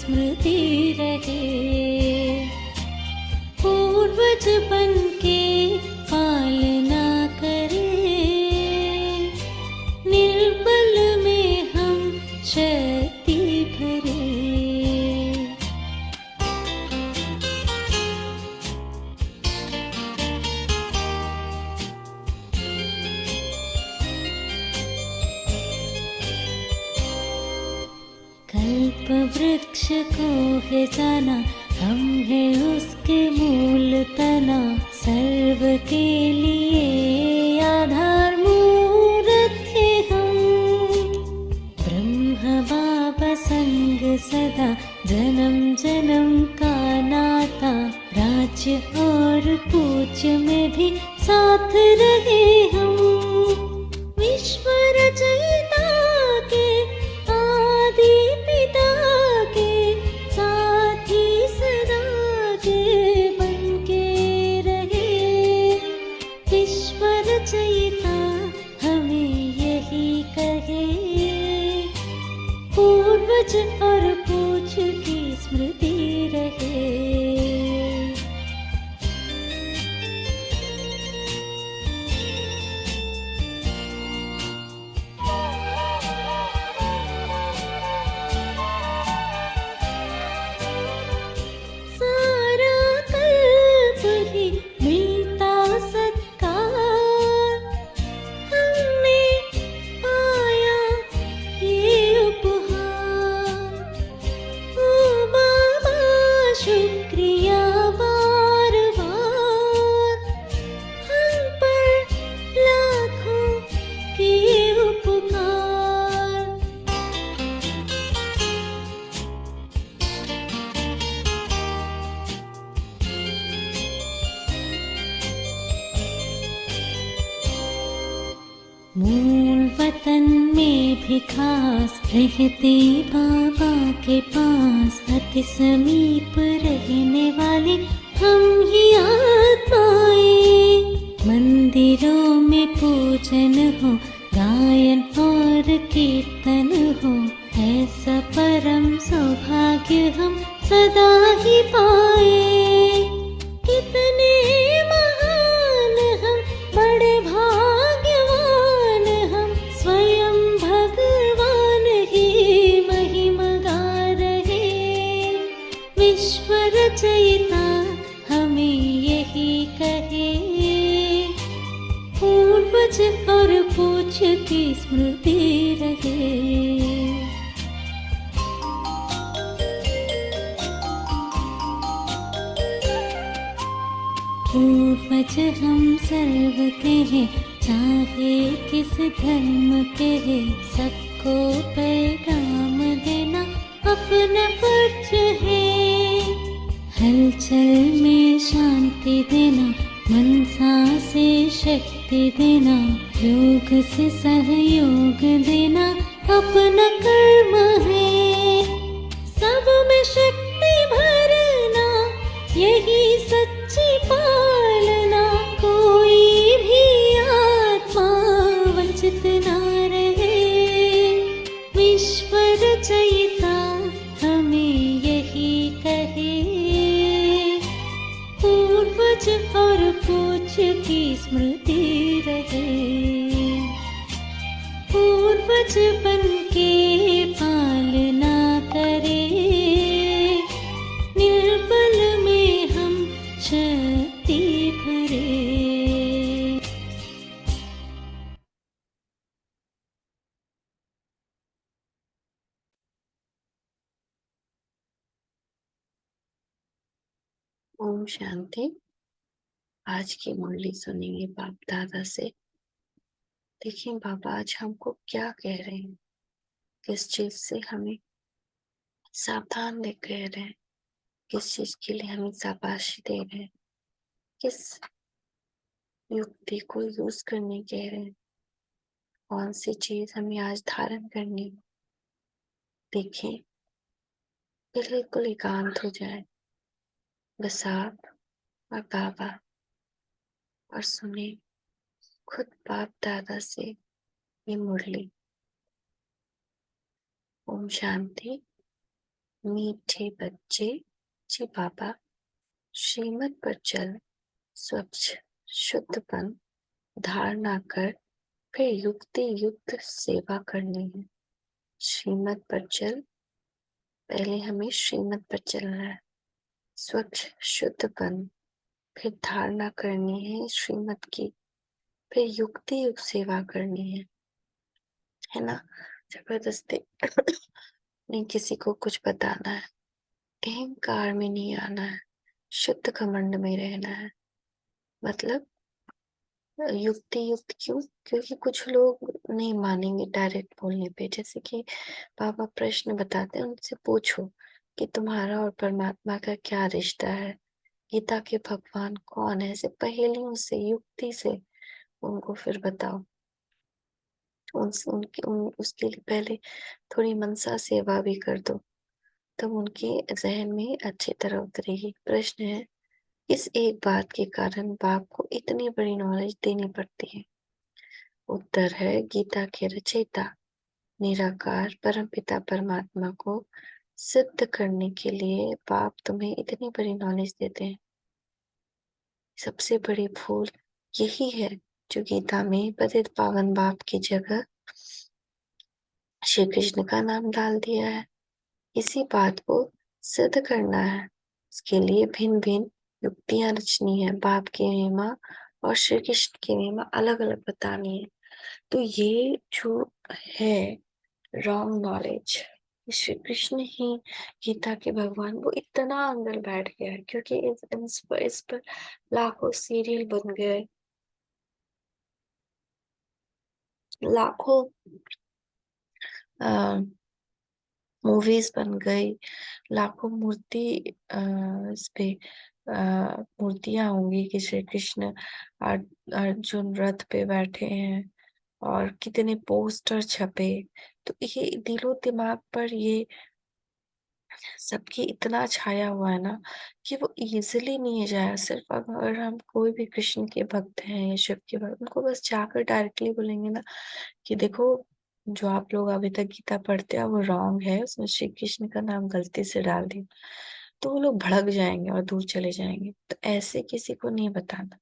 स्मृति रहे। पूर्वज बन के पालना करे, निर्बल में हम शक्ति भरे। कल्प वृक्ष को है जाना, हम है उसके मूल तना। सर्व के लिए आधार मूरत है हम। ब्रह्म बाबा संग सदा, जन्म जन्म का नाता। राज्य और पूज्य में भी साथ रहे हम। विश्व रचयिता के आदि पिता के साथी सदा के बन के रहे। विश्व रचयिता हमें यही कहे, पूर्वज और पूज्य की स्मृति रहे। मूल वतन में भी खास रहते बाबा के पास। अति समीप रहने वाले हम ही आत्माएं। मंदिरों में पूजन हो, गायन और कीर्तन हो। ऐसा परम सौभाग्य हम सदा ही पाए। कितने महान हम, बड़े भाग्यवान हम। स्वयं भगवान ही महिमा गा रहे। विश्व रचयिता हमें यही कहे, पूर्वज और पूज्य की स्मृति रहे। पूर्वज हम सर्व के हैं, चाहे किस धर्म के हैं। सबको पैगाम देना अपना फर्ज है। हलचल में शांति देना, मनसा से शक्ति देना। योग से सहयोग देना अपना कर्म है। सब में शक्ति भरना, यही सच्ची पालना। कोई भी आत्मा वंचित ना रहे। विश्व रचयिता हमें यही कहे, पूर्वज और पूज्य की स्मृति रहे। पूर्वज बन के पालना करे, निर्बल में हम शक्ति भरे। ओम शांति। आज की मुरली सुनेंगे बाप दादा से। देखिए बाबा आज हमको क्या कह रहे हैं, किस चीज से हमें सावधान कह रहे हैं, किस चीज के लिए हमें शाबाशी दे रहे हैं, किस युक्ति को यूज करने कह रहे हैं, कौन सी चीज हमें आज धारण करनी। देखें, बिल्कुल एकांत हो जाए बस आप और बाबा, और सुने खुद बाप दादा से ये मुरली। ओम शांति। मीठे बच्चे जी बाबा, श्रीमत पर चल, स्वच्छ शुद्धपन धारणा कर, फिर युक्ति युक्त सेवा करनी है। श्रीमत पर चल, पहले हमें श्रीमत पर चलना है। स्वच्छ शुद्धपन, फिर धारणा करनी है श्रीमत की, फिर युक्ति युक्त सेवा करनी है ना। जबरदस्ती नहीं किसी को कुछ बताना है, अहंकार में नहीं आना है, शुद्ध घमंड में रहना है। मतलब युक्ति युक्त क्यों? क्योंकि कुछ लोग नहीं मानेंगे डायरेक्ट बोलने पे। जैसे कि बाबा प्रश्न बताते हैं, उनसे पूछो कि तुम्हारा और परमात्मा का क्या रिश्ता है, गीता के भगवान कौन है। ऐसे पहेलियों से, युक्ति से उनको फिर बताओ। उसके लिए पहले थोड़ी मनसा सेवा भी कर दो, तब उनके जहन में अच्छी तरह उतरेगी। प्रश्न है, इस एक बात के कारण बाप को इतनी बड़ी नॉलेज देनी पड़ती है? उत्तर है, गीता के रचयिता निराकार परमपिता परमात्मा को सिद्ध करने के लिए बाप तुम्हें इतनी बड़ी नॉलेज देते हैं। सबसे बड़ी भूल यही है जो गीता में पतित पावन बाप की जगह श्री कृष्ण का नाम डाल दिया है। इसी बात को सिद्ध करना है, इसके लिए भिन्न भिन्न युक्तियां रचनी है। बाप की महिमा और श्री कृष्ण की महिमा अलग अलग बतानी है। तो ये जो है रॉन्ग नॉलेज, श्री कृष्ण ही गीता के भगवान, वो इतना अंदर बैठ गया है क्योंकि इस पर लाखों सीरियल बन गए, लाखों मूवीज बन गई, लाखों मूर्ति इस पे मूर्तियां होंगी कि श्री कृष्ण अर्जुन रथ पे बैठे हैं और कितने पोस्टर छपे। तो ये दिलो दिमाग पर ये सबकी इतना छाया हुआ है ना कि वो इजीली नहीं जाएगा। सिर्फ अगर हम कोई भी कृष्ण के भक्त हैं या शिव के भक्त, उनको बस जाकर डायरेक्टली बोलेंगे ना कि देखो, जो आप लोग अभी तक गीता पढ़ते हैं वो रॉन्ग है, उसमें श्री कृष्ण का नाम गलती से डाल दिया, तो वो लोग भड़क जाएंगे और दूर चले जाएंगे। तो ऐसे किसी को नहीं बताना,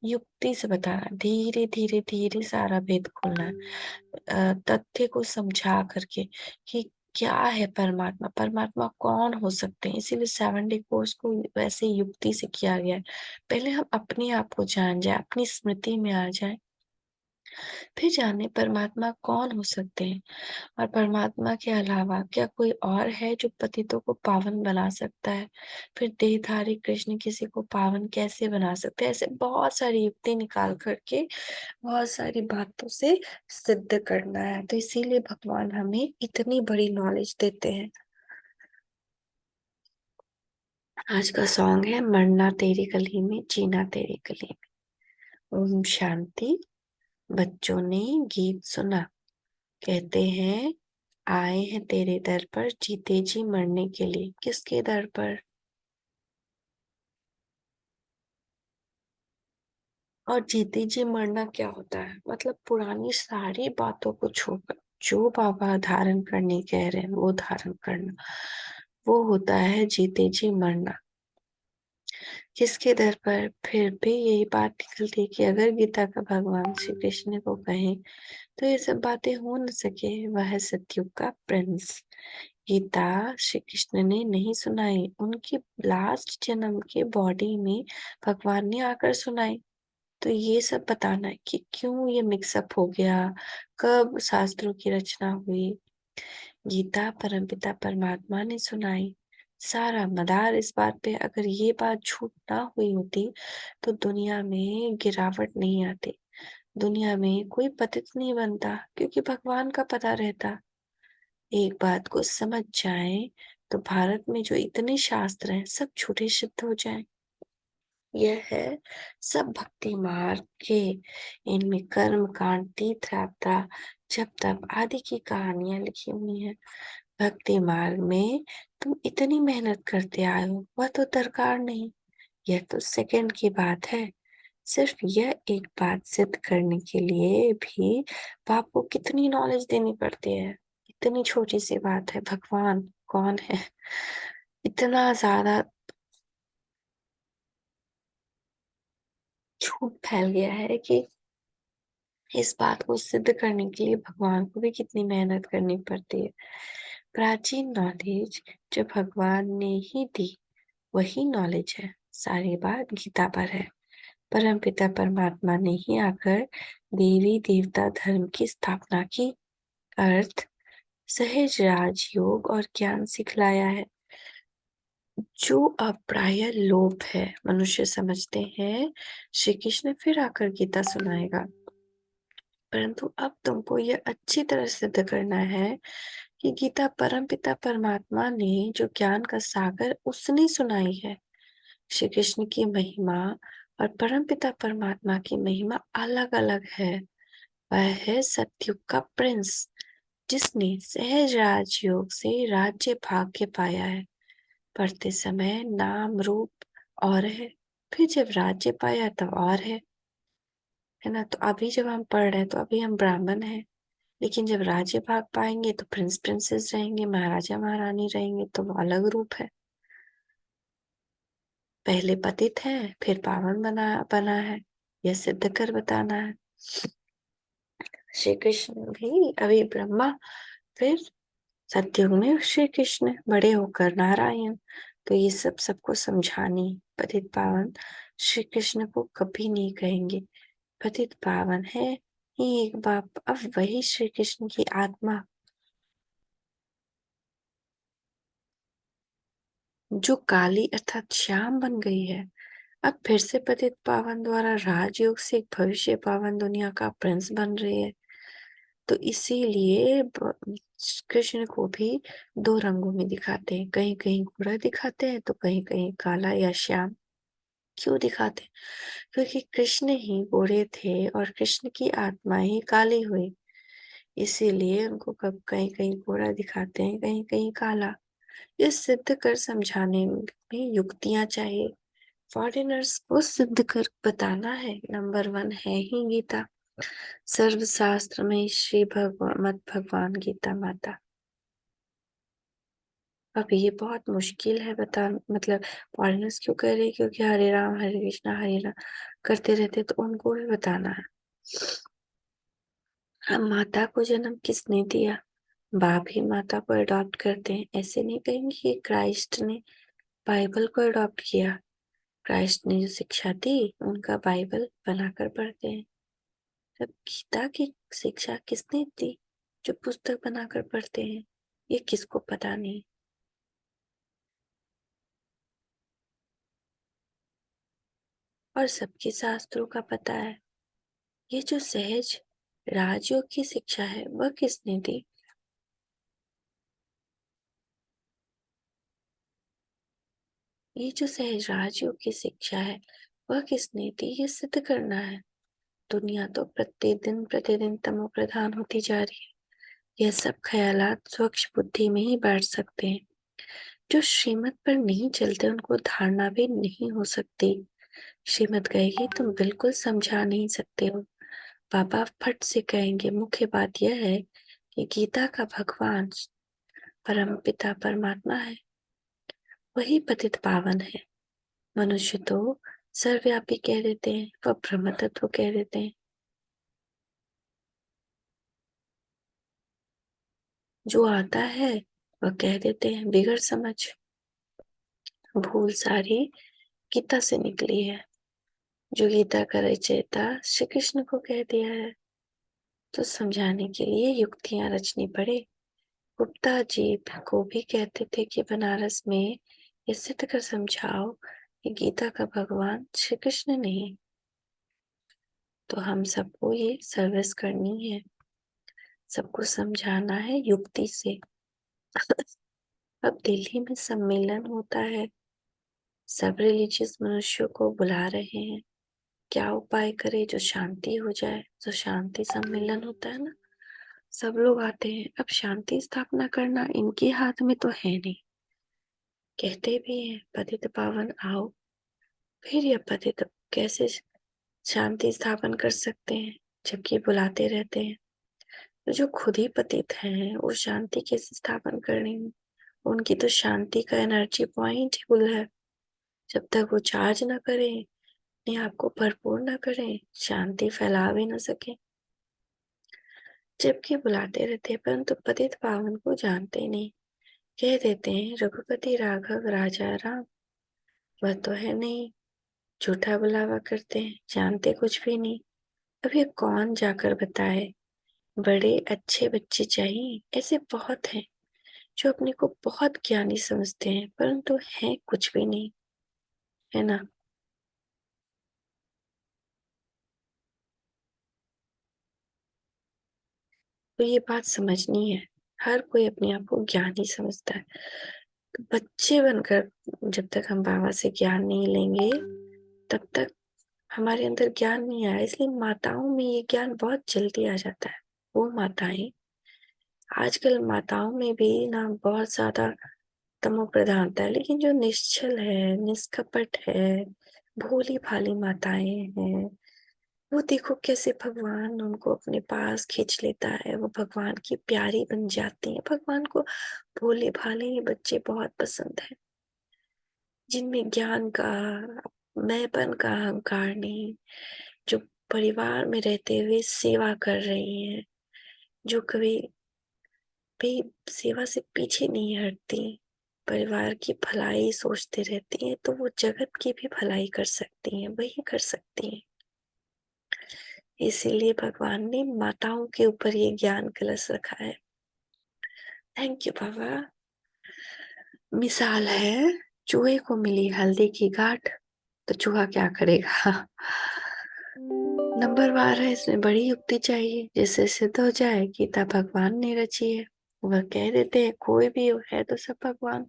युक्ति से बताना, धीरे धीरे धीरे सारा भेद खोलना है। तथ्य को समझा करके कि क्या है परमात्मा, परमात्मा कौन हो सकते हैं। इसीलिए 7 डे कोर्स को वैसे युक्ति से किया गया है। पहले हम अपने आप को जान जाए, अपनी स्मृति में आ जाए, फिर जाने परमात्मा कौन हो सकते हैं। और परमात्मा के अलावा क्या कोई और है जो पतितों को पावन बना सकता है? फिर देहधारी कृष्ण किसी को पावन कैसे बना सकते हैं? ऐसे बहुत सारी युक्ति निकाल करके बहुत सारी बातों से सिद्ध करना है। तो इसीलिए भगवान हमें इतनी बड़ी नॉलेज देते हैं। आज का सॉन्ग है, मरना तेरी गली में, जीना तेरी गली में। ओम शांति। बच्चों ने गीत सुना, कहते हैं आए हैं तेरे दर पर, जीते जी मरने के लिए। किसके दर पर? और जीते जी मरना क्या होता है? मतलब पुरानी सारी बातों को छोड़कर जो बाबा धारण करने कह रहे हैं वो धारण करना, वो होता है जीते जी मरना। किसके दर पर? फिर भी यही बात निकलती है कि अगर गीता का भगवान श्री कृष्ण को कहें तो ये सब बातें हो न सके। वह है सतयुग का प्रिंस। गीता श्री कृष्ण ने नहीं सुनाई, उनकी लास्ट जन्म के बॉडी में भगवान ने आकर सुनाई। तो ये सब बताना है कि क्यों ये मिक्सअप हो गया, कब शास्त्रों की रचना हुई। गीता परमपिता परमात्मा ने सुनाई। सारा मदार इस बात पे, अगर ये बात झूठ ना हुई होती तो दुनिया में गिरावट नहीं आती, दुनिया में कोई पतित नहीं बनता, क्योंकि भगवान का पता रहता। एक बात को समझ जाए तो भारत में जो इतने शास्त्र हैं सब झूठे सिद्ध हो जाएं। यह है सब भक्ति मार्ग के, इनमें कर्म कांड तीर्थ यात्रा जब तक आदि की कहानियां लिखी हुई हैं। भक्ति मार्ग में तुम इतनी मेहनत करते आए हो, वह तो दरकार नहीं। यह तो सेकंड की बात है। सिर्फ यह एक बात सिद्ध करने के लिए भी बाप को कितनी नॉलेज देनी पड़ती है। इतनी छोटी सी बात है, भगवान कौन है। इतना ज्यादा झूठ फैल गया है कि इस बात को सिद्ध करने के लिए भगवान को भी कितनी मेहनत करनी पड़ती है। प्राचीन नॉलेज जो भगवान ने ही दी वही नॉलेज है। सारी बात गीता पर है। परमपिता परमात्मा ने ही आकर देवी देवता धर्म की स्थापना की। अर्थ सहज राजयोग और ज्ञान सिखलाया है। जो अब प्राय लोप है। मनुष्य समझते हैं श्री कृष्ण फिर आकर गीता सुनाएगा, परंतु अब तुमको यह अच्छी तरह सिद्ध करना है कि गीता परमपिता परमात्मा ने जो ज्ञान का सागर उसने सुनाई है। श्री कृष्ण की महिमा और परमपिता परमात्मा की महिमा अलग अलग है। वह है सतयुग का प्रिंस, जिसने सहज राजयोग से राज्य भाग्य पाया है। पढ़ते समय नाम रूप और है, फिर जब राज्य पाया तब और है ना। तो अभी जब हम पढ़ रहे हैं तो अभी हम ब्राह्मण हैं, लेकिन जब राज्य भाग पाएंगे तो प्रिंस प्रिंसेस रहेंगे, महाराजा महारानी रहेंगे, तो वो अलग रूप है। पहले पतित है फिर पावन बना है, यह सिद्ध कर बताना है। श्री कृष्ण भी अभी ब्रह्मा, फिर सतयुग में श्री कृष्ण, बड़े होकर नारायण। तो ये सब सबको समझानी। पतित पावन श्री कृष्ण को कभी नहीं कहेंगे। पतित पावन है ही एक बाप। अब वही श्री कृष्ण की आत्मा जो काली अर्थात श्याम बन गई है, अब फिर से पतित पावन द्वारा राजयोग से एक भविष्य पावन दुनिया का प्रिंस बन रही है। तो इसीलिए कृष्ण को भी दो रंगों में दिखाते हैं, कहीं कहीं गोरा दिखाते हैं तो कहीं कहीं काला या श्याम। क्यों दिखाते हैं? क्योंकि कृष्ण ही गोरे थे और कृष्ण की आत्मा ही काली हुई, इसीलिए उनको कब कहीं कहीं गोरा दिखाते हैं कहीं कहीं काला। ये सिद्ध कर समझाने में युक्तियां चाहिए। फॉरेनर्स को सिद्ध कर बताना है। नंबर 1 है ही गीता। सर्वशास्त्र में श्री भगवान मत भगवान गीता माता। अब ये बहुत मुश्किल है बता, मतलब फॉरेनर्स क्यों कह रहे हैं? क्योंकि हरे कृष्णा हरे राम करते रहते, तो उनको भी बताना है। हम माता को जन्म किसने दिया? बाप ही माता को अडॉप्ट करते हैं। ऐसे नहीं कहेंगे कि क्राइस्ट ने बाइबल को अडॉप्ट किया। क्राइस्ट ने जो शिक्षा दी उनका बाइबल बनाकर पढ़ते हैं। तब गीता की शिक्षा किसने दी जो पुस्तक बनाकर पढ़ते हैं? ये किसको पता नहीं। और सबके शास्त्रों का पता है। ये जो सहज राजयोग की शिक्षा है वह किसने दी? ये जो सहज राजयोग की शिक्षा है वह किसने दी? ये सिद्ध करना है। दुनिया तो प्रतिदिन तमो प्रधान होती जा रही है। यह सब ख्यालात स्वच्छ बुद्धि में ही बैठ सकते हैं। जो श्रीमत पर नहीं चलते उनको धारणा भी नहीं हो सकती। श्रीमत कहेगी तुम बिल्कुल समझा नहीं सकते हो। बाबा फट से कहेंगे मुख्य बात यह है कि गीता का भगवान परम पिता परमात्मा है, वही पतित पावन है। मनुष्य तो सर्वव्यापी कह देते हैं, वह ब्रह्म तत्व कह देते हैं। जो आता है वह कह देते हैं बिगड़ समझ। भूल सारी गीता से निकली है। जो गीता का रचयिता श्री कृष्ण को कह दिया है, तो समझाने के लिए युक्तियां रचनी पड़े। गुप्ता जी को भी कहते थे कि बनारस में ये सिद्ध कर समझाओ कि गीता का भगवान श्री कृष्ण नहीं। तो हम सबको ये सर्विस करनी है, सबको समझाना है युक्ति से। अब दिल्ली में सम्मेलन होता है, सब रिलीजियस मनुष्यों को बुला रहे हैं। क्या उपाय करे जो शांति हो जाए? जो शांति सम्मेलन होता है ना, सब लोग आते हैं। अब शांति स्थापना करना इनके हाथ में तो है नहीं। कहते भी हैं पतित पावन आओ, फिर यह पतित कैसे शांति स्थापन कर सकते हैं जबकि बुलाते रहते हैं? तो जो खुद ही पतित हैं वो शांति कैसे स्थापन करेंगे? उनकी तो शांति का एनर्जी पॉइंट ही फुल है। जब तक वो चार्ज ना करें, अपने आप को भरपूर ना करें, शांति फैला भी ना सके। जबकि बुलाते रहते हैं, परंतु पतित पावन को जानते नहीं। कह देते हैं रघुपति राघव राजा राम, वह तो है नहीं। झूठा बुलावा करते हैं, जानते कुछ भी नहीं। अब ये कौन जाकर बताए। बड़े अच्छे बच्चे चाहिए, ऐसे बहुत हैं जो अपने को बहुत ज्ञानी समझते हैं, परंतु हैं कुछ भी नहीं, है ना। तो ये बात समझनी है। हर कोई अपने आप को ज्ञानी समझता है। तो बच्चे बनकर जब तक हम बाबा से ज्ञान नहीं लेंगे, तब तक हमारे अंदर ज्ञान नहीं आया। इसलिए माताओं में ये ज्ञान बहुत जल्दी आ जाता है। वो माताएं, आजकल माताओं में भी ना बहुत ज्यादा तमो प्रधानता है, लेकिन जो निश्चल है, निष्कपट है, भोली भाली माताएं हैं, वो देखो कैसे भगवान उनको अपने पास खींच लेता है। वो भगवान की प्यारी बन जाती है। भगवान को भोले भाले बच्चे बहुत पसंद है, जिनमें ज्ञान का, मैंपन का अहंकार नहीं, जो परिवार में रहते हुए सेवा कर रही हैं, जो कभी भी सेवा से पीछे नहीं हटती, परिवार की भलाई सोचते रहती हैं, तो वो जगत की भी भलाई कर सकती हैं, वही कर सकती हैं। इसीलिए भगवान ने माताओं के ऊपर ये ज्ञान कलश रखा है। थैंक यू बाबा। मिसाल है, चूहे को मिली हल्दी की गांठ, तो चूहा क्या करेगा। नंबर वार है, इसमें बड़ी युक्ति चाहिए, जिससे सिद्ध हो जाए गीता भगवान ने रची है। वह कह देते हैं कोई भी है तो सब भगवान।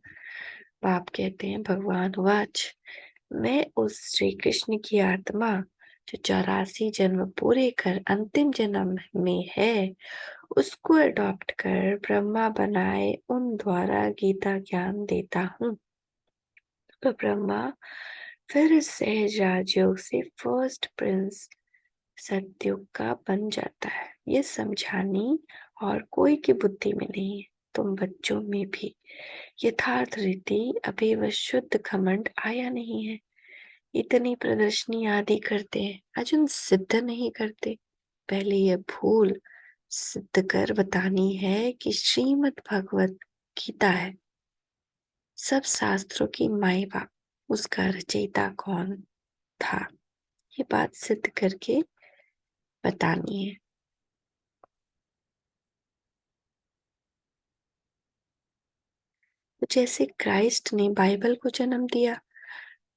बाप कहते हैं भगवान वाच, मैं उस श्री कृष्ण की आत्मा जो 84 जन्म पूरे कर अंतिम जन्म में है, उसको अडॉप्ट कर ब्रह्मा बनाए उन द्वारा गीता ज्ञान देता हूँ। तो ब्रह्मा फिर सहज राजयोग से फर्स्ट प्रिंस सतयुग का बन जाता है। ये समझानी और कोई की बुद्धि में नहीं है, तुम बच्चों में भी यथार्थ रीति अभी वह शुद्ध घमंड आया नहीं है। इतनी प्रदर्शनी आदि करते हैं, अर्जुन सिद्ध नहीं करते। पहले यह भूल सिद्ध कर बतानी है कि श्रीमद् भगवत गीता है सब शास्त्रों की माई बाप, उसका रचयिता कौन था, ये बात सिद्ध करके बतानी है। तो जैसे क्राइस्ट ने बाइबल को जन्म दिया,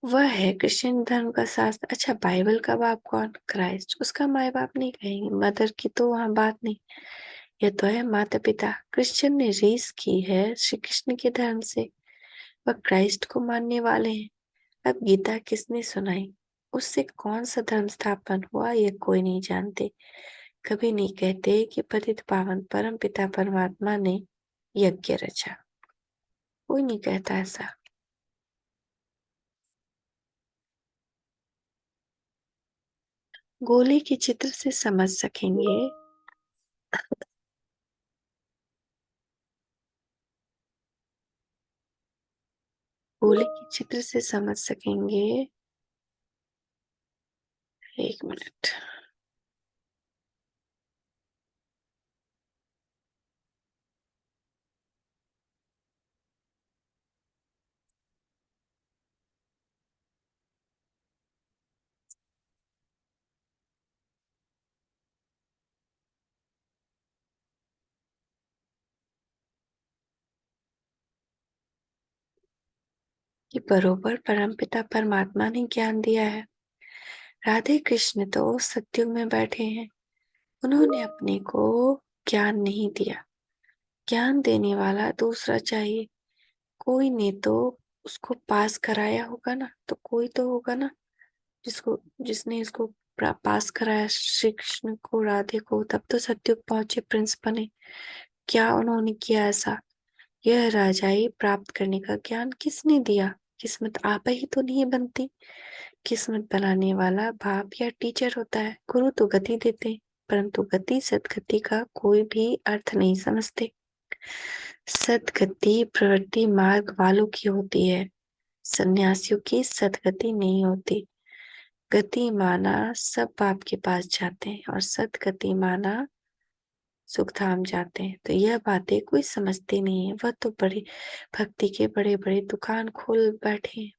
वह है क्रिश्चियन धर्म का शास्त्र। अच्छा, बाइबल का बाप कौन? क्राइस्ट। उसका माँ बाप नहीं कहेंगे, मदर की तो वहां बात नहीं। यह तो है माता पिता। क्रिश्चियन ने रीस की है श्री कृष्ण के धर्म से, वह क्राइस्ट को मानने वाले हैं। अब गीता किसने सुनाई, उससे कौन सा धर्म स्थापन हुआ, ये कोई नहीं जानते। कभी नहीं कहते कि पतित पावन परम पिता परमात्मा ने यज्ञ रचा, कोई नहीं कहता ऐसा। गोले के चित्र से समझ सकेंगे, गोले के चित्र से समझ सकेंगे। एक मिनट। कि बरोबर परमपिता परमात्मा ने ज्ञान दिया है। राधे कृष्ण तो सत्युग में बैठे हैं, उन्होंने अपने को ज्ञान नहीं दिया। ज्ञान देने वाला दूसरा चाहिए। कोई ने तो उसको पास कराया होगा ना, तो कोई तो होगा ना जिसने इसको पास कराया श्री कृष्ण को, राधे को, तब तो सत्युग पहुंचे, प्रिंस बने। क्या उन्होंने किया ऐसा? यह राजाई प्राप्त करने का ज्ञान किसने दिया? किस्मत आप ही तो नहीं बनती। किस्मत बनाने वाला बाप या टीचर होता है। गुरु तो गति देते हैं, परंतु गति सदगति का कोई भी अर्थ नहीं समझते। सद्गति प्रवृत्ति मार्ग वालों की होती है, सन्यासियों की सद्गति नहीं होती। गति माना सब बाप के पास जाते हैं और सद्गति माना सुखधाम जाते हैं। तो यह बातें कोई समझते नहीं है। वह तो बड़े भक्ति के बड़े बड़े दुकान खोल बैठे हैं।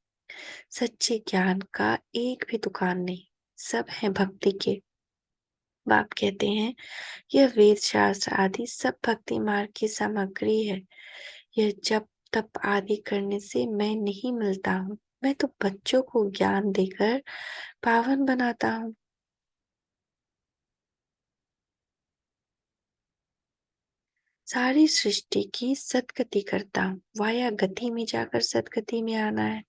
सच्चे ज्ञान का एक भी दुकान नहीं, सब है भक्ति के। बाप कहते हैं यह वेद शास्त्र आदि सब भक्ति मार्ग की सामग्री है। यह जप तप आदि करने से मैं नहीं मिलता हूँ। मैं तो बच्चों को ज्ञान देकर पावन बनाता हूँ। सारी सृष्टि की सदगति करता हूँ। वाया गति में जाकर सदगति में आना है।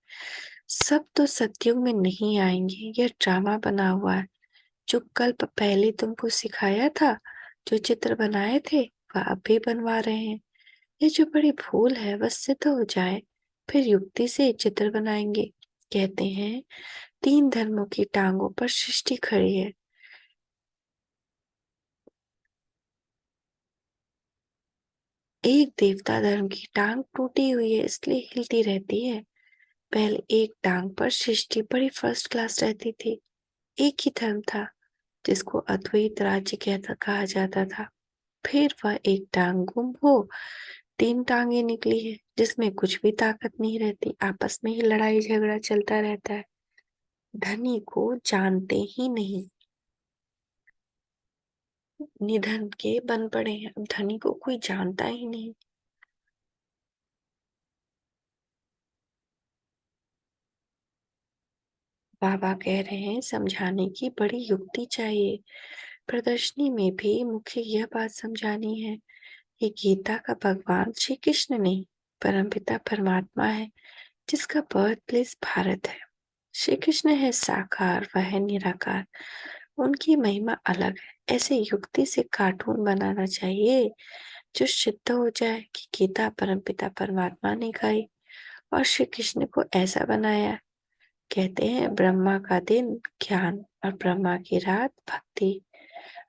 सब तो सतयुग में नहीं आएंगे। यह ड्रामा बना हुआ है। जो कल्प पहले तुमको सिखाया था, जो चित्र बनाए थे, वह अब भी बनवा रहे हैं। ये जो बड़ी भूल है वह सिद्ध हो जाए, फिर युक्ति से चित्र बनाएंगे। कहते हैं 3 धर्मों की टांगों पर सृष्टि खड़ी है। एक देवता धर्म की टांग टूटी हुई है, इसलिए हिलती रहती है। पहले एक टांग पर सृष्टि बड़ी फर्स्ट क्लास रहती थी। एक ही धर्म था जिसको अद्वैत राज्य कहता कहा जाता था। फिर वह एक टांग गुम हो 3 टांगे निकली है, जिसमें कुछ भी ताकत नहीं रहती। आपस में ही लड़ाई झगड़ा चलता रहता है। धनी को जानते ही नहीं। निधन के बन पड़े हैं। अब धनी को कोई जानता ही नहीं। बाबा कह रहे हैं समझाने की बड़ी युक्ति चाहिए। प्रदर्शनी में भी मुख्य यह बात समझानी है। ये गीता का भगवान श्री कृष्ण नहीं, परमपिता परमात्मा है, जिसका बर्थ प्लेस भारत है। श्री कृष्ण है साकार, वह है निराकार। उनकी महिमा अलग है। ऐसे युक्ति से कार्टून बनाना चाहिए जो सिद्ध हो जाए कि गीता परमपिता परमात्मा ने गाई और श्री कृष्ण को ऐसा बनाया। कहते हैं ब्रह्मा का दिन ज्ञान और ब्रह्मा की रात भक्ति।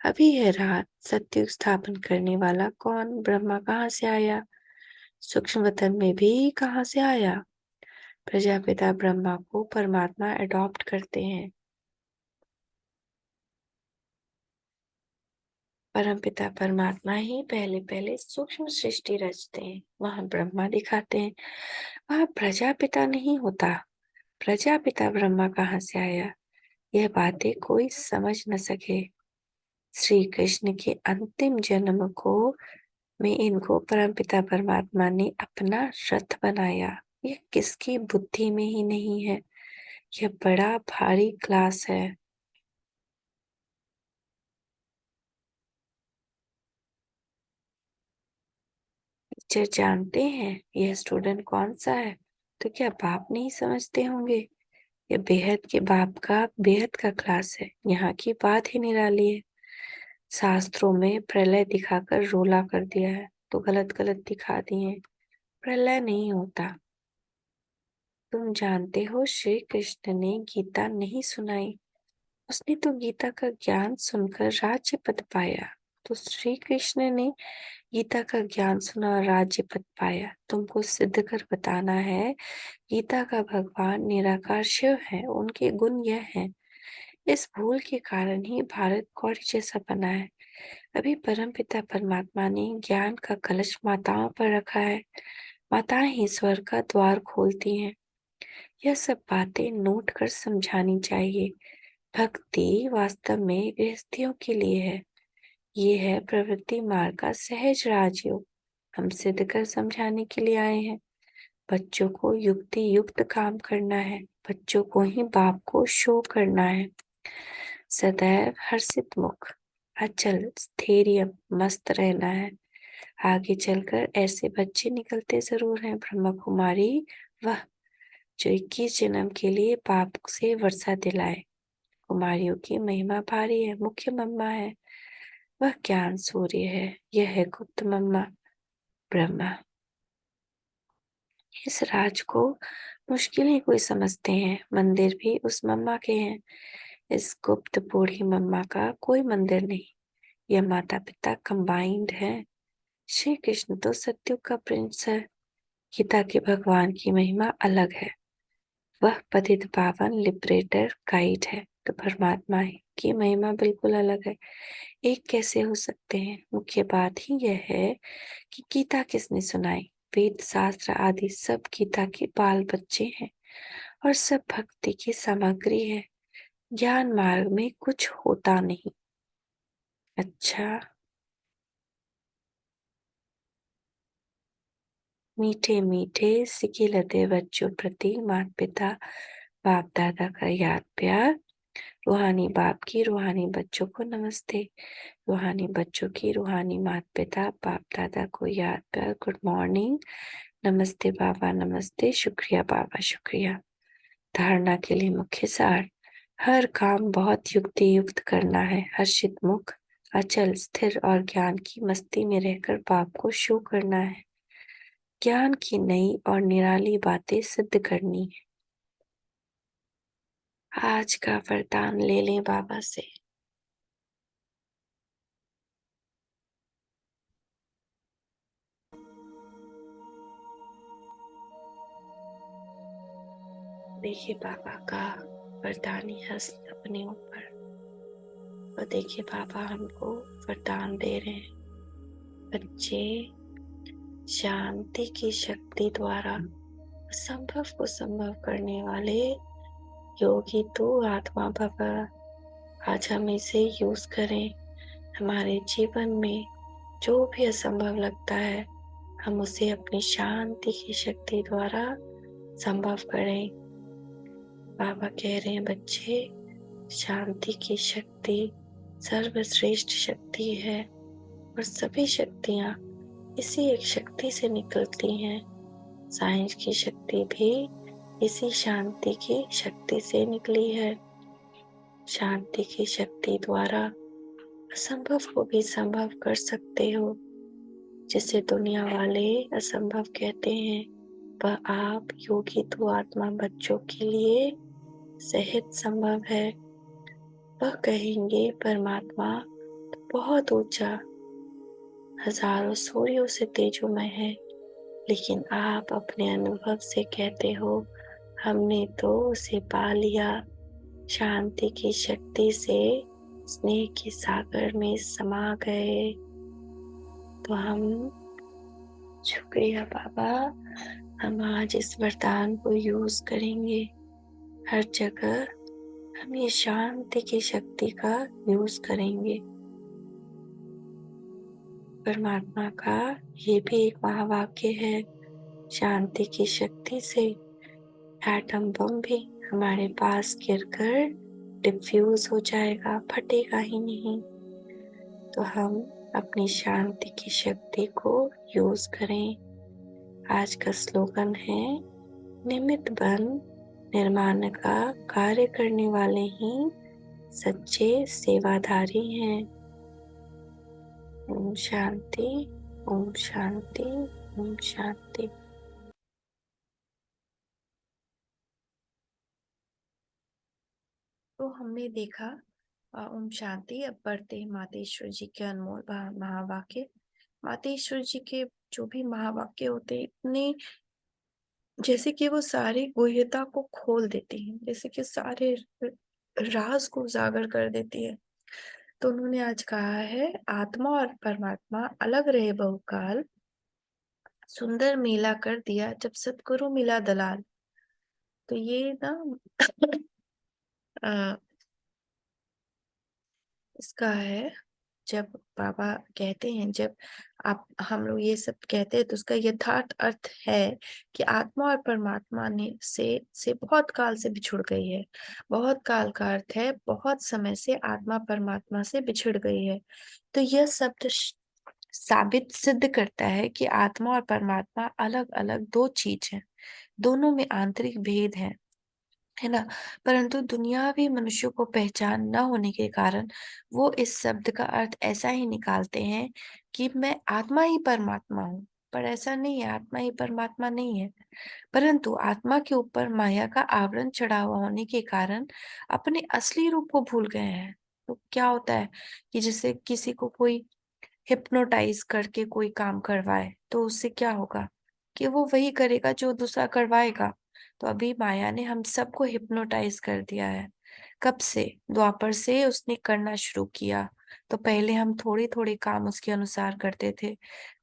अभी है रात। सत्युग स्थापन करने वाला कौन? ब्रह्मा कहाँ से आया? सूक्ष्म वतन में भी कहाँ से आया? प्रजापिता ब्रह्मा को परमात्मा अडॉप्ट करते हैं। परमपिता परमात्मा ही पहले पहले सूक्ष्म सृष्टि रचते हैं, वहां ब्रह्मा दिखाते हैं। वहां प्रजापिता नहीं होता। प्रजापिता ब्रह्मा कहाँ से आया? यह बातें कोई समझ न सके। श्री कृष्ण के अंतिम जन्म को में इनको परमपिता परमात्मा ने अपना रथ बनाया। यह किसकी बुद्धि में ही नहीं है। यह बड़ा भारी क्लास है। टीचर जानते हैं यह स्टूडेंट कौन सा है? तो क्या बाप नहीं समझते होंगे? यह बेहद का क्लास है। यहाँ की बात ही निराली है। शास्त्रों में प्रलय दिखाकर रोला कर दिया है, तो गलत गलत दिखा दिए। प्रलय नहीं होता। तुम जानते हो श्री कृष्ण ने गीता नहीं सुनाई। उसने तो गीता का ज्ञान सुनकर राज्य पद पाया। तो श्री कृष्ण ने गीता का ज्ञान सुना और राज्य पद पाया। तुमको सिद्ध कर बताना है गीता का भगवान निराकार शिव है। उनके गुण यह है। इस भूल के कारण ही भारत कौड़ी जैसा बना है। अभी परमपिता परमात्मा ने ज्ञान का कलश माताओं पर रखा है। माताएं ही स्वर्ग का द्वार खोलती हैं। यह सब बातें नोट कर समझानी चाहिए। भक्ति वास्तव में गृहस्थियों के लिए है। ये है प्रवृत्ति मार्ग का सहज राजयोग। हम सिद्ध कर समझाने के लिए आए हैं। बच्चों को युक्ति युक्त काम करना है। बच्चों को ही बाप को शो करना है। सदैव हर्षित मुख, अचल स्थैर्य मस्त रहना है। आगे चलकर ऐसे बच्चे निकलते जरूर हैं। ब्रह्मा कुमारी वह जो 21 जन्म के लिए बाप से वर्षा दिलाए। कुमारियों की महिमा भारी है। मुख्य मम्मा है, वह ज्ञान सूर्य है। यह है गुप्त मम्मा ब्रह्मा। इस राज को मुश्किल ही कोई समझते हैं। मंदिर भी उस मम्मा के हैं। इस गुप्त बूढ़ी मम्मा का कोई मंदिर नहीं। यह माता पिता कंबाइंड है। श्री कृष्ण तो सत्युग का प्रिंस है। गीता के भगवान की महिमा अलग है। वह पतित पावन लिबरेटर गाइड है। तो परमात्मा की महिमा बिल्कुल अलग है। एक कैसे हो सकते हैं? मुख्य बात ही यह है कि गीता किसने सुनाई? वेद शास्त्र आदि सब गीता के बाल बच्चे हैं और सब भक्ति की सामग्री है। ज्ञान मार्ग में कुछ होता नहीं। अच्छा, मीठे मीठे सिकिलते बच्चों प्रति माता पिता बाप दादा का याद प्यार। रूहानी बाप की रूहानी बच्चों को नमस्ते। रूहानी बच्चों की रूहानी माता पिता बाप दादा को याद प्यार। Good morning. नमस्ते बाबा, नमस्ते। शुक्रिया बाबा, शुक्रिया। धारणा के लिए मुख्य सार। हर काम बहुत युक्ति युक्त करना है। हर्षित मुख, अचल स्थिर और ज्ञान की मस्ती में रहकर बाप को शो करना है। ज्ञान की नई और निराली बातें सिद्ध करनी है। आज का वरदान ले लें बाबा से। देखिए बाबा का वरदानी हस्त अपने ऊपर, और देखिए बाबा हमको वरदान दे रहे हैं। बच्चे, शांति की शक्ति द्वारा असंभव को संभव करने वाले योगी तो आत्मा बाबा, आज हम इसे यूज करें। हमारे जीवन में जो भी असंभव लगता है, हम उसे अपनी शांति की शक्ति द्वारा संभव करें। बाबा कह रहे हैं बच्चे, शांति की शक्ति सर्वश्रेष्ठ शक्ति है और सभी शक्तियां इसी एक शक्ति से निकलती हैं। साइंस की शक्ति भी इसी शांति की शक्ति से निकली है। शांति की शक्ति द्वारा असंभव को भी संभव कर सकते हो। जिसे दुनिया वाले असंभव कहते हैं, वह आप योगी तो आत्मा बच्चों के लिए सहज संभव है। वह कहेंगे परमात्मा तो बहुत ऊंचा, हजारों सूर्यों से तेजोमय है, लेकिन आप अपने अनुभव से कहते हो हमने तो उसे पा लिया। शांति की शक्ति से स्नेह के सागर में समा गए। तो हम, शुक्रिया बाबा, हम आज इस वरदान को यूज करेंगे। हर जगह हम ये शांति की शक्ति का यूज करेंगे। परमात्मा का ये भी एक महावाक्य है, शांति की शक्ति से एटम बम भी हमारे पास गिरकर डिफ्यूज हो जाएगा, फटेगा ही नहीं। तो हम अपनी शांति की शक्ति को यूज करें। आज का स्लोगन है, निमित्त बन निर्माण का कार्य करने वाले ही सच्चे सेवाधारी हैं। ओम शांति, ओम शांति, ओम शांति। तो हमने देखा ओम शांति। अब बढ़ते हैं मातेश्वर जी के अनमोल महावाक्य। मातेश्वर जी के जो भी महावाक्य होते हैं, इतने जैसे कि वो सारी गुह्यता को खोल देते हैं, जैसे कि सारे राज को उजागर कर देती है। तो उन्होंने आज कहा है, आत्मा और परमात्मा अलग रहे बहुकाल, सुंदर मेला कर दिया जब सतगुरु मिला दलाल। तो ये ना अ, इसका है, जब बाबा कहते हैं, जब आप हम लोग ये सब कहते हैं, तो उसका यथार्थ अर्थ है कि आत्मा और परमात्मा ने से बहुत काल से बिछुड़ गई है। बहुत काल का अर्थ है बहुत समय से आत्मा परमात्मा से बिछड़ गई है। तो यह शब्द साबित सिद्ध करता है कि आत्मा और परमात्मा अलग अलग दो चीज हैं। दोनों में आंतरिक भेद है ना। परंतु दुनियावी मनुष्यों को पहचान न होने के कारण वो इस शब्द का अर्थ ऐसा ही निकालते हैं कि मैं आत्मा ही परमात्मा हूँ। पर ऐसा नहीं है, आत्मा ही परमात्मा नहीं है। परंतु आत्मा के ऊपर माया का आवरण चढ़ा हुआ होने के कारण अपने असली रूप को भूल गए हैं। तो क्या होता है कि जैसे किसी को कोई हिप्नोटाइज करके कोई काम करवाए तो उससे क्या होगा कि वो वही करेगा जो दूसरा करवाएगा। तो अभी माया ने हम सबको हिप्नोटाइज कर दिया है। कब से? द्वापर से उसने करना शुरू किया। तो पहले हम थोड़ी थोड़ी काम उसके अनुसार करते थे,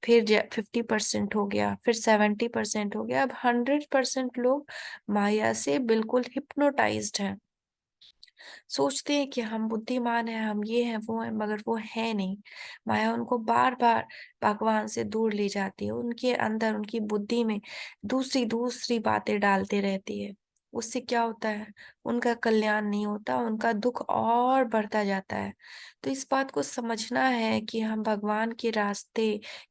फिर 50% हो गया, फिर 70% हो गया, अब 100% लोग माया से बिल्कुल हिप्नोटाइज्ड हैं। सोचते हैं कि हम बुद्धिमान हैं, हम ये हैं, वो हैं, मगर वो है नहीं। माया उनको बार-बार भगवान से दूर ले जाती है। उनके अंदर, उनकी बुद्धि में दूसरी-दूसरी बातें डालती रहती है। उससे क्या होता है? उनका कल्याण नहीं होता, उनका दुःख और बढ़ता जाता है। तो इस बात को समझना है कि हम भगवान के रास्ते,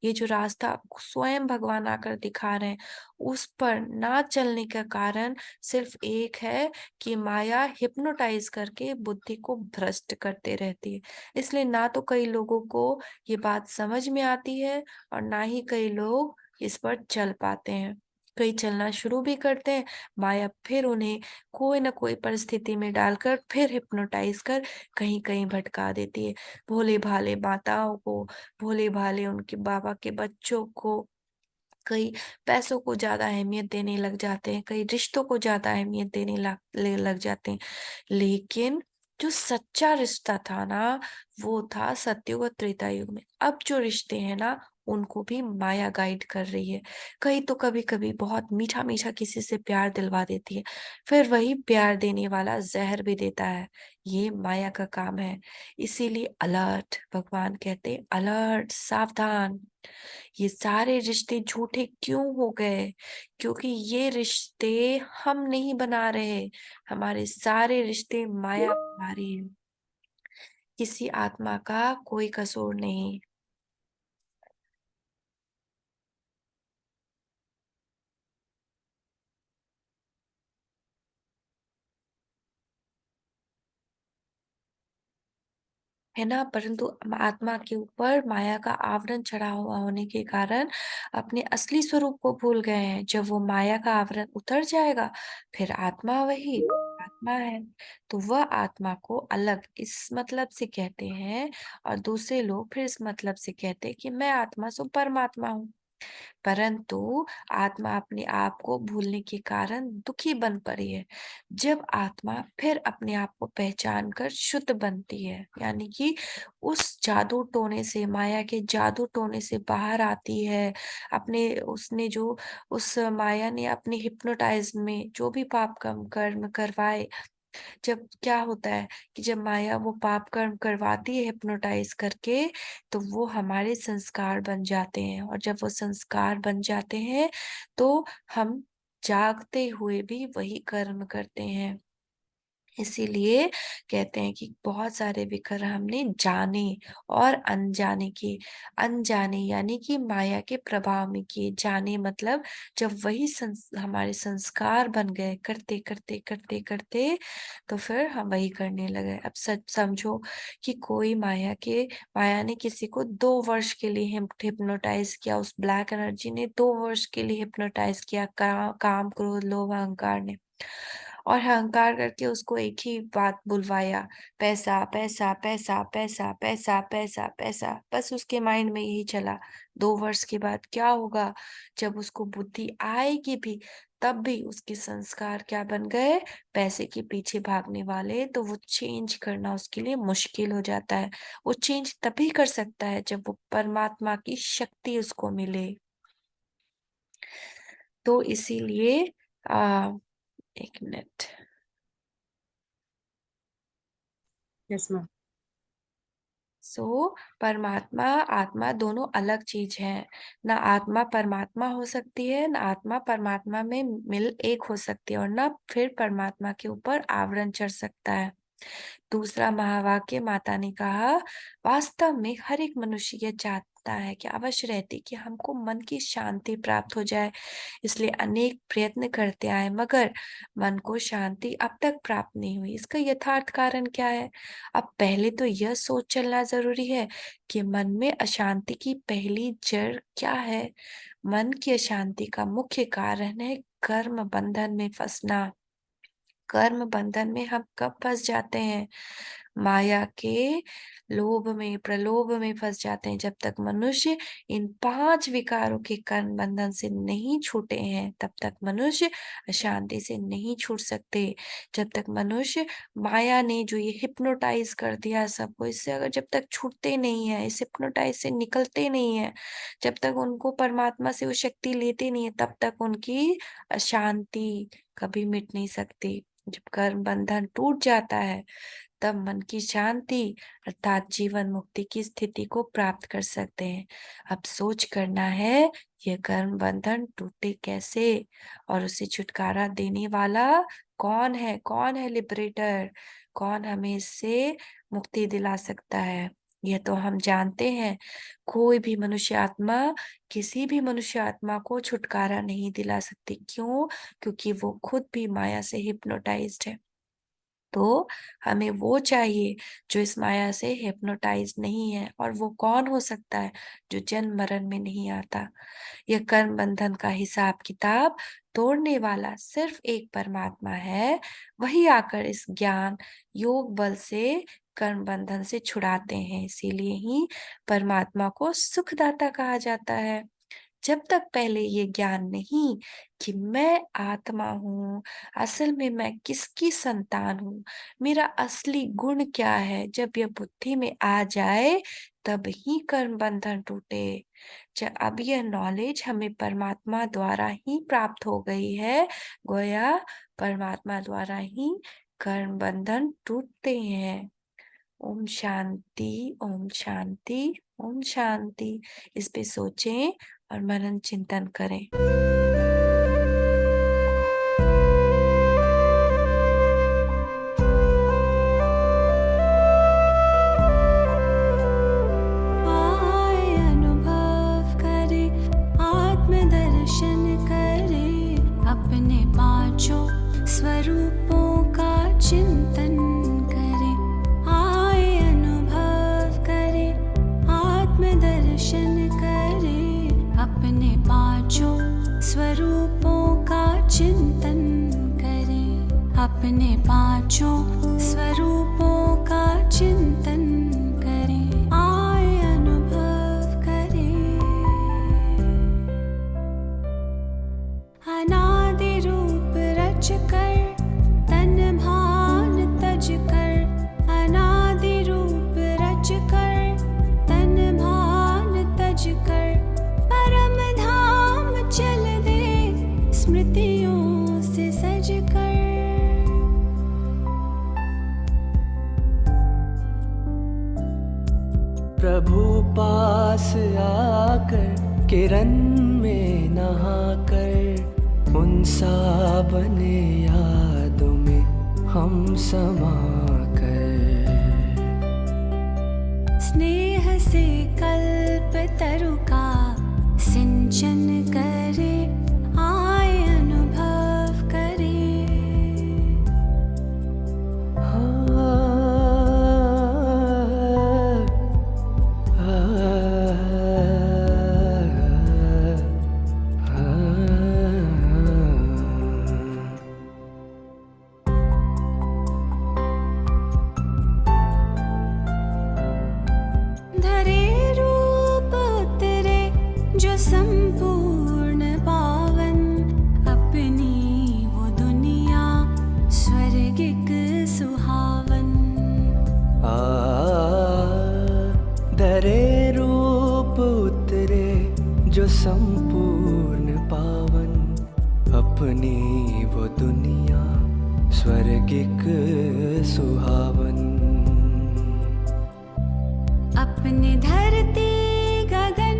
ये जो रास्ता स्वयं भगवान आकर दिखा रहे हैं, उस पर ना चलने का कारण सिर्फ़ एक है कि माया हिप्नोटाइज करके बुद्धि को भ्रष्ट करते रहती है। इसलिए ना तो कई लोगों को ये बात समझ में आती है और ना ही कई लोग इस पर चल पाते हैं। कई चलना शुरू भी करते हैं, माया फिर उन्हें कोई न कोई परिस्थिति में डालकर फिर हिप्नोटाइज कर कहीं-कहीं भटका देती है। भोले-भाले माताओं को, भोले-भाले उनके बाबा के बच्चों को, कई पैसों को ज़्यादा अहमियत देने लग जाते हैं, कई रिश्तों को ज़्यादा अहमियत देने लग जाते हैं। लेकिन जो सच्चा रिश्ता था ना, वो था सतयुग और त्रेता युग में। अब जो रिश्ते हैं ना, उनको भी माया गाइड कर रही है। कई तो कभी-कभी बहुत मीठा-मीठा किसी से प्यार दिलवा देती है, फिर वही प्यार देने वाला ज़हर भी देता है। ये माया का काम है। इसीलिए अलर्ट, भगवान कहते हैं अलर्ट, सावधान। ये सारे रिश्ते झूठे क्यों हो गए? क्योंकि ये रिश्ते हम नहीं बना रहे, हमारे सारे रिश्ते माया बना रही है। किसी आत्मा का कोई कसूर नहीं। है ना? परंतु आत्मा के ऊपर माया का आवरण चढ़ा हुआ होने के कारण अपने असली स्वरूप को भूल गए हैं। जब वो माया का आवरण उतर जाएगा, फिर आत्मा वही आत्मा है। तो वह आत्मा को अलग इस मतलब से कहते हैं और दूसरे लोग फिर इस मतलब से कहते हैं कि मैं आत्मा सो परमात्मा हूँ। परंतु आत्मा अपने आप को भूलने के कारण दुखी बन पड़ी है। जब आत्मा फिर अपने आप को पहचान कर शुद्ध बनती है, यानी कि उस जादू टोने से, माया के जादू टोने से बाहर आती है, अपने उसने जो उस माया ने अपने हिप्नोटाइज़ में जो भी पाप कर्म करवाए, जब क्या होता है कि जब माया वो पाप कर्म करवाती है हिप्नोटाइज़ करके, तो वो हमारे संस्कार बन जाते हैं और जब वो संस्कार बन जाते हैं, तो हम जागते हुए भी वही कर्म करते हैं। इसीलिए कहते हैं कि बहुत सारे विकर हमने जाने और अनजाने किए। अनजाने यानी कि माया के प्रभाव में किए, जाने मतलब जब वही हमारे संस्कार बन गए करते, तो फिर हम वही करने लगे। अब सच समझो कि कोई माया ने किसी को 2 वर्ष के लिए हिप्नोटाइज़ किया, उस ब्लैक एनर्जी ने 2 वर्ष के लिए हिप्नोटाइज़ किया काम, क्रोध, लोभ, अहंकार ने। और अहंकार करके उसको एक ही बात बुलवाया, पैसा, पैसा, पैसा, पैसा, पैसा, पैसा, पैसा, बस उसके माइंड में यही चला। 2 वर्ष के बाद क्या होगा? जब उसको बुद्धि आएगी भी, तब भी उसके संस्कार क्या बन गए? पैसे के पीछे भागने वाले, तो वो चेंज करना उसके लिए मुश्किल हो जाता है। वो चेंज तभी कर सकता है जब वो परमात्मा की शक्ति उसको मिले। तो इसीलिए अ, 1 मिनट। Yes ma'am. परमात्मा, आत्मा दोनों अलग चीज है। ना आत्मा परमात्मा हो सकती है, ना आत्मा परमात्मा में मिल एक हो सकती है और ना फिर परमात्मा के ऊपर आवरण चढ़ सकता है। दूसरा महावाक्य माता ने कहा, वास्तव में हर एक मनुष्य ये चाहता है कि अवश्य रहती कि हमको मन की शांति प्राप्त हो जाए, इसलिए अनेक प्रयत्न करते आए मगर मन को शांति अब तक प्राप्त नहीं हुई। इसका यथार्थ कारण क्या है? अब पहले तो यह सोच चलना जरूरी है कि मन में अशांति की पहली जड़ क्या है। मन की अशांति का मुख्य कारण है कर्म बंधन में फंसना। कर्म बंधन में हम कब फंस जाते हैं? माया के लोभ में, प्रलोभ में फंस जाते हैं। जब तक मनुष्य इन 5 विकारों के कर्म बंधन से नहीं छूटे हैं, तब तक मनुष्य अशांति से नहीं छूट सकते। जब तक मनुष्य माया ने जो ये हिप्नोटाइज कर दिया सबको, इससे अगर जब तक छूटते नहीं है, इस हिप्नोटाइज से निकलते नहीं है, जब तक उनको परमात्मा से वो शक्ति लेते नहीं है, तब तक उनकी अशांति कभी मिट नहीं सकती। जब कर्म बंधन टूट जाता है, तब मन की शांति अर्थात जीवन मुक्ति की स्थिति को प्राप्त कर सकते हैं। अब सोच करना है, यह कर्म बंधन टूटे कैसे और उसे छुटकारा देने वाला कौन है? कौन है लिबरेटर? कौन हमें इससे मुक्ति दिला सकता है? यह तो हम जानते हैं, कोई भी मनुष्य आत्मा किसी भी मनुष्य आत्मा को छुटकारा नहीं दिला सकती। क्यों? क्योंकि वो खुद भी माया से हिप्नोटाइज्ड है। तो हमें वो चाहिए जो इस माया से हिप्नोटाइज नहीं है। और वो कौन हो सकता है? जो जन्म मरण में नहीं आता। यह कर्म बंधन का हिसाब किताब तोड़ने वाला सिर्फ एक परमात्मा है। वही आकर इस ज्ञान योग बल से कर्म बंधन से छुड़ाते हैं। इसीलिए ही परमात्मा को सुखदाता कहा जाता है। जब तक पहले ये ज्ञान नहीं कि मैं आत्मा हूँ, असल में मैं किसकी संतान हूँ, मेरा असली गुण क्या है, जब यह बुद्धि में आ जाए तब ही कर्म बंधन टूटे। अब यह नॉलेज हमें परमात्मा द्वारा ही प्राप्त हो गई है, गोया परमात्मा द्वारा ही कर्म बंधन टूटते हैं। ओम शांति, ओम शांति, ओम शांति। इस पे सोचें और मनन चिंतन करें। आए अनुभव करे, आत्मदर्शन करे, अपने पांचों स्वरूपों का चिंतन करे। आए अनुभव करे, आत्मदर्शन करे, अपने पांचों स्वरूपों का चिंतन करे। अपने पांचों स्वरूपों का चिंतन करे। आए अनुभव करे। अनादि रूप रच कर, तन भान तज कर। अनादि रूप रच कर, तन भान तज कर। परम धाम चल दे, स्मृतियों से सज कर। प्रभु पास आकर किरण में नहाकर, उन सावने यादों में हम समा कर। स्नेह से कल्प तरु का सिंचन करे। आए अनुभव करे। धरे रूप उतरे जो संपूर्ण पावन, अपनी वो दुनिया स्वर्गिक सुहावन। धरे रूप उतरे जो संपूर्ण पावन, अपनी वो दुनिया स्वर्गिक सुहावन। अपने धरती गगन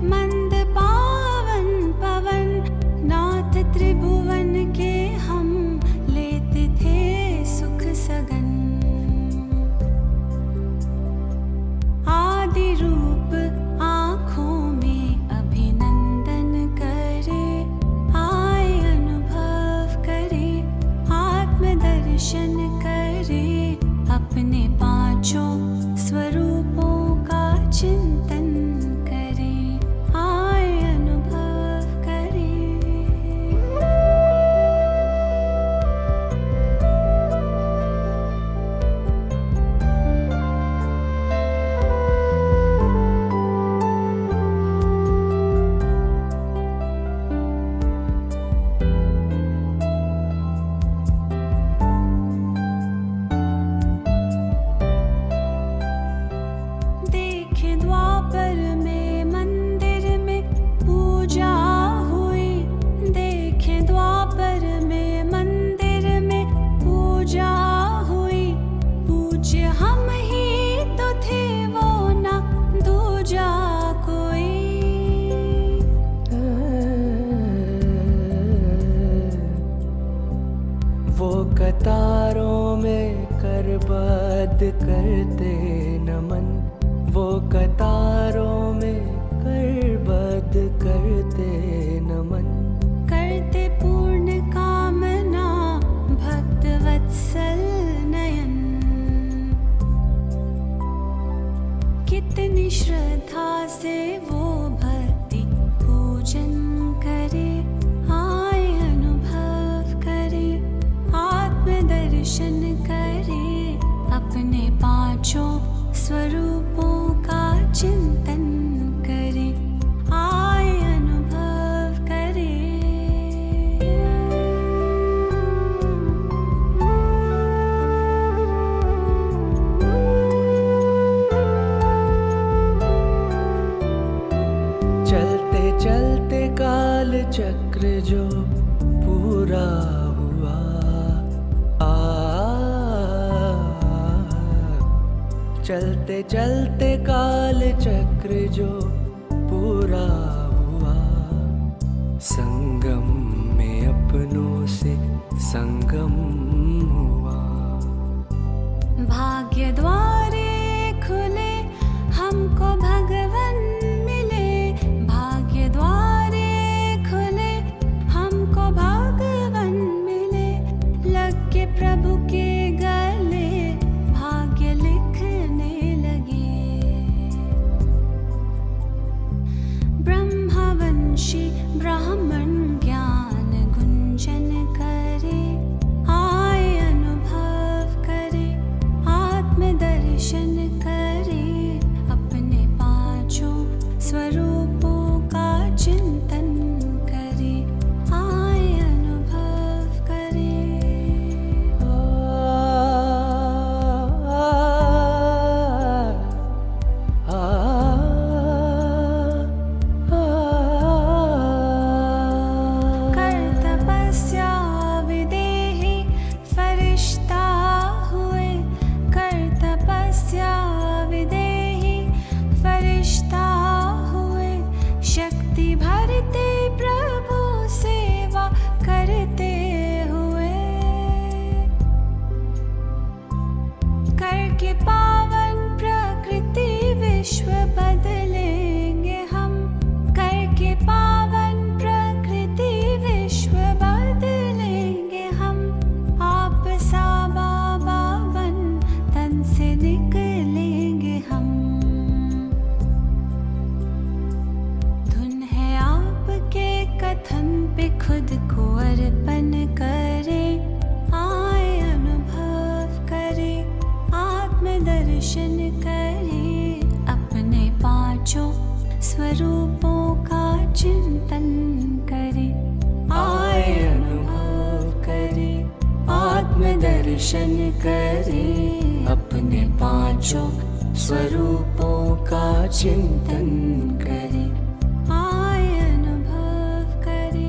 मंद पावन पवन, नाथ त्रिभुवन के हम लेते थे सुख सगन। आदि रूप आँखों में अभिनंदन करे। आए अनुभव करे, आत्मदर्शन करे, अपने पांचों स्वरूपों का चिंतन करते नमन, वो कतारों में करबद्ध करते नमन। करते पूर्ण कामना भक्त वत्सल नयन, कितनी श्रद्धा से वो भक्ति पूजन करे, आए अनुभव करे, आत्मदर्शन करे, अपने पांचों स्वरूपों का चिंतन करे, आए अनुभव करे। चलते चलते काल चक्र जो पूरा हुआ, चलते चलते काल चक्र जो पूरा हुआ, संगम में अपनों से संगम हुआ। भाग्य द्वारे खुले हमको भगवन मिले, भाग्य द्वारे खुले हमको भगवन मिले, लग के प्रभु के गले भाग्य लिखने लगे। ब्रह्मवंशी ब्राह्मण ज्ञान गुंजन करे, आए अनुभव करे, आत्मदर्शन करे, अपने पांचों स्वरूपों का चिंतन करे, आए अनुभव करे। कर तपस्या विदेही फरिश्ता हुए, कर तपस्या विदेही फरिश्ता हुए, शक्ति भरते प्रभु सेवा करते हुए, करके पावन प्रकृति विश्व बदलेंगे हम, करके पावन प्रकृति विश्व बदलेंगे हम, आप सा बाबा बन तन से निकलेंगे हम। धुन है आपके कथन पे खुद को अर्पण करे, आए अनुभव करे, आत्मदर्शन करे, अपने पांचों स्वरूपों का चिंतन करे, आए अनुभव करे, आत्मदर्शन करे, अपने पांचों स्वरूपों का चिंतन करे, आए अनुभव करे,